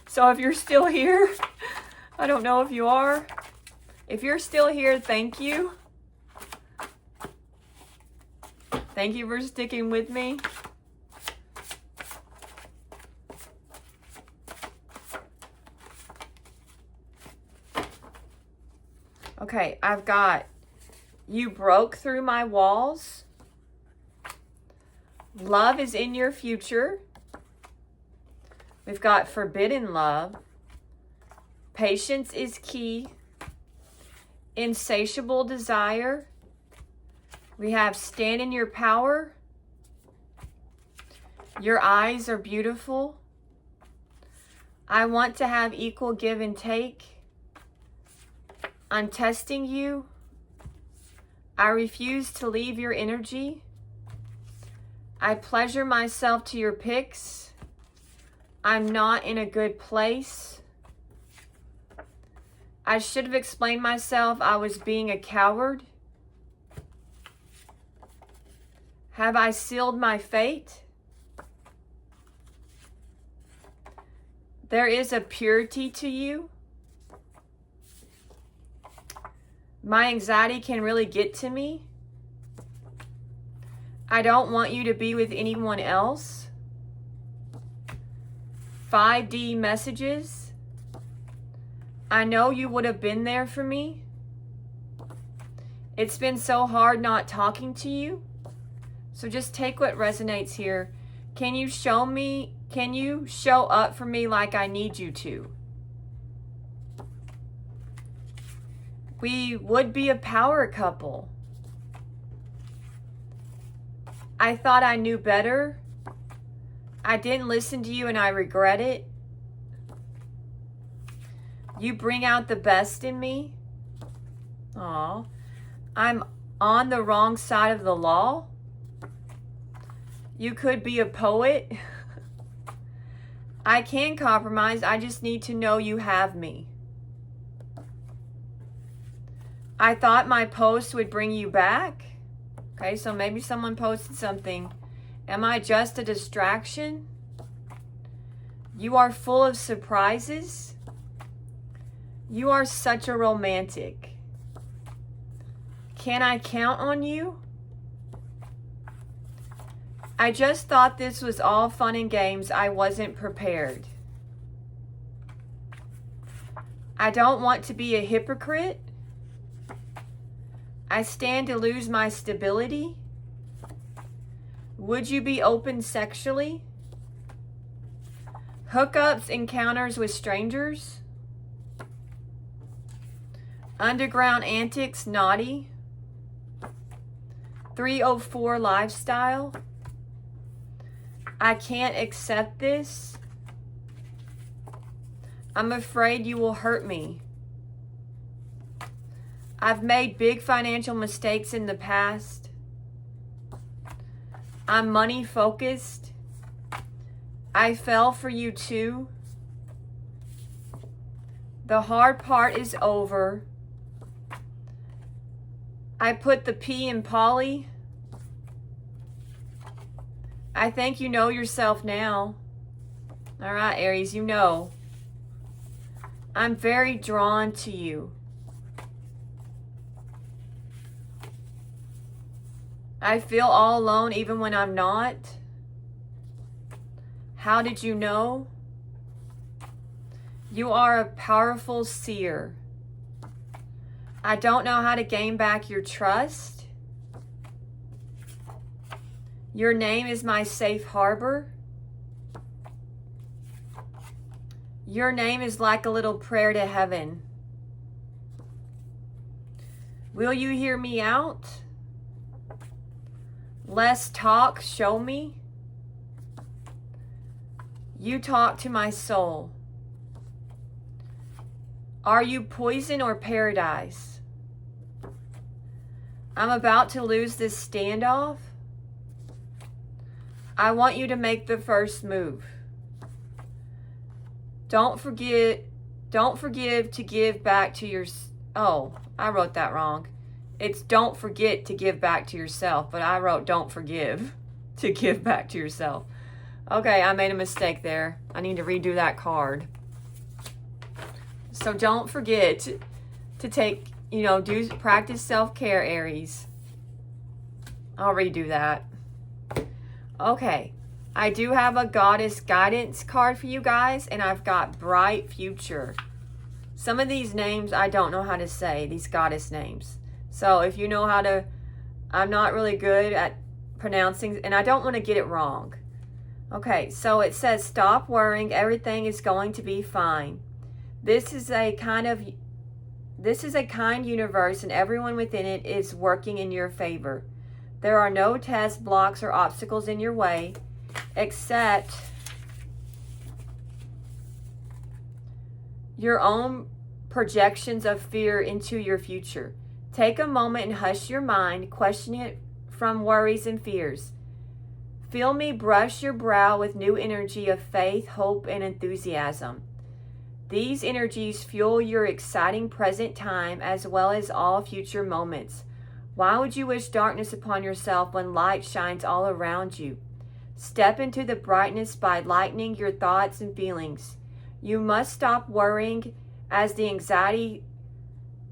So if you're still here, I don't know if you are. If you're still here, thank you. Thank you for sticking with me. Okay, I've got, you broke through my walls. Love is in your future. We've got forbidden love. Patience is key. Insatiable desire. We have stand in your power. Your eyes are beautiful. I want to have equal give and take. I'm testing you. I refuse to leave your energy. I pleasure myself to your pics. I'm not in a good place. I should have explained myself. I was being a coward. Have I sealed my fate? There is a purity to you. My anxiety can really get to me. I don't want you to be with anyone else. 5D messages. I know you would have been there for me. It's been so hard not talking to you. So just take what resonates here. Can you show me, can you show up for me like I need you to? We would be a power couple. I thought I knew better. I didn't listen to you and I regret it. You bring out the best in me. Aw. I'm on the wrong side of the law. You could be a poet. I can compromise. I just need to know you have me. I thought my post would bring you back. Okay, so maybe someone posted something. Am I just a distraction? You are full of surprises. You are such a romantic. Can I count on you? I just thought this was all fun and games. I wasn't prepared. I don't want to be a hypocrite. I stand to lose my stability. Would you be open sexually? Hookups, encounters with strangers. Underground antics, naughty. 304 lifestyle. I can't accept this. I'm afraid you will hurt me. I've made big financial mistakes in the past. I'm money focused. I fell for you too. The hard part is over. I put the P in Polly. I think you know yourself now. All right, Aries, you know. I'm very drawn to you. I feel all alone even when I'm not. How did you know? You are a powerful seer. I don't know how to gain back your trust. Your name is my safe harbor. Your name is like a little prayer to heaven. Will you hear me out? Less talk, show me. You talk to my soul. Are you poison or paradise? I'm about to lose this standoff. I want you to make the first move. Don't forgive to give back to your... Oh, I wrote that wrong. It's don't forget to give back to yourself, but I wrote don't forgive to give back to yourself. Okay, I made a mistake there. I need to redo that card. So don't forget to take, practice self-care, Aries. I'll redo that. Okay, I do have a goddess guidance card for you guys, and I've got bright future. Some of these names I don't know how to say, these goddess names. So if you know how to, I'm not really good at pronouncing, and I don't want to get it wrong. Okay, so it says, stop worrying, everything is going to be fine. This is a kind universe, and everyone within it is working in your favor. There are no tests, blocks, or obstacles in your way, except your own projections of fear into your future. Take a moment and hush your mind, question it from worries and fears. Feel me brush your brow with new energy of faith, hope, and enthusiasm. These energies fuel your exciting present time as well as all future moments. Why would you wish darkness upon yourself when light shines all around you? Step into the brightness by lightening your thoughts and feelings. You must stop worrying as the anxiety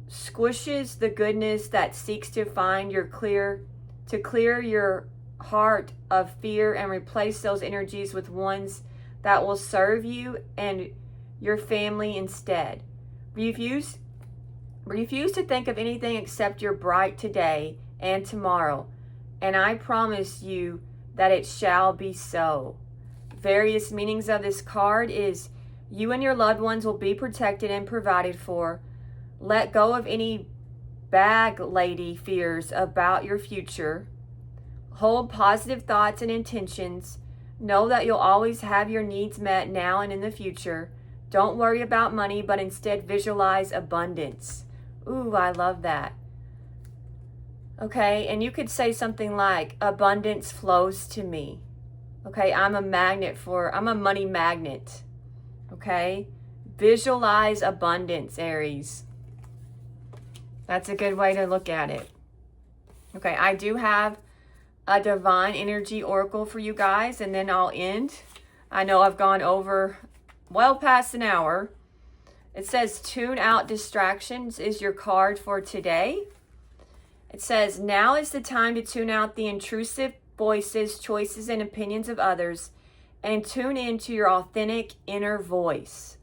squishes the goodness that seeks to clear your heart of fear and replace those energies with ones that will serve you and your family instead. Refuse to think of anything except your bright today and tomorrow, and I promise you that it shall be so. Various meanings of this card is you and your loved ones will be protected and provided for. Let go of any bag lady fears about your future. Hold positive thoughts and intentions. Know that you'll always have your needs met now and in the future. Don't worry about money, but instead visualize abundance. Ooh, I love that. Okay, and you could say something like, abundance flows to me. Okay, I'm a money magnet. Okay, visualize abundance, Aries. That's a good way to look at it. Okay, I do have a divine energy oracle for you guys, and then I'll end. I know I've gone over well past an hour. It says tune out distractions is your card for today. It says now is the time to tune out the intrusive voices, choices, and opinions of others and tune into your authentic inner voice.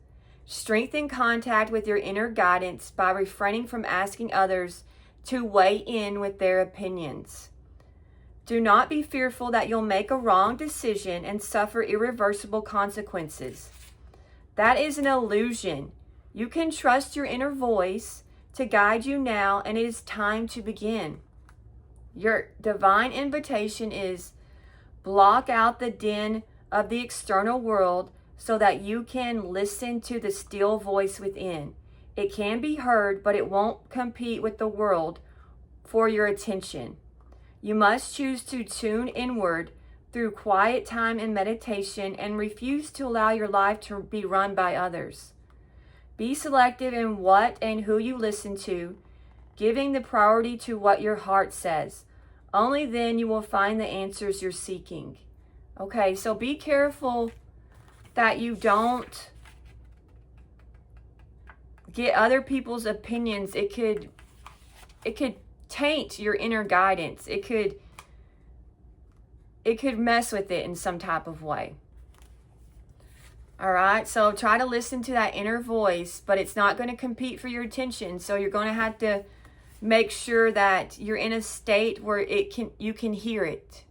Strengthen contact with your inner guidance by refraining from asking others to weigh in with their opinions. Do not be fearful that you'll make a wrong decision and suffer irreversible consequences. That is an illusion. You can trust your inner voice to guide you now, and it is time to begin. Your divine invitation is block out the din of the external world so that you can listen to the still voice within. It can be heard, but it won't compete with the world for your attention. You must choose to tune inward through quiet time and meditation and refuse to allow your life to be run by others. Be selective in what and who you listen to, giving the priority to what your heart says. Only then you will find the answers you're seeking. Okay, so be careful that you don't get other people's opinions. It could taint your inner guidance. It could mess with it in some type of way. All right, so try to listen to that inner voice, but it's not going to compete for your attention. So you're going to have to make sure that you're in a state where you can hear it.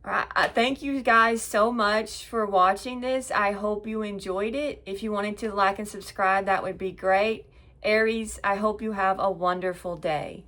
All right, I thank you guys so much for watching this. I hope you enjoyed it. If you wanted to like and subscribe, that would be great. Aries, I hope you have a wonderful day.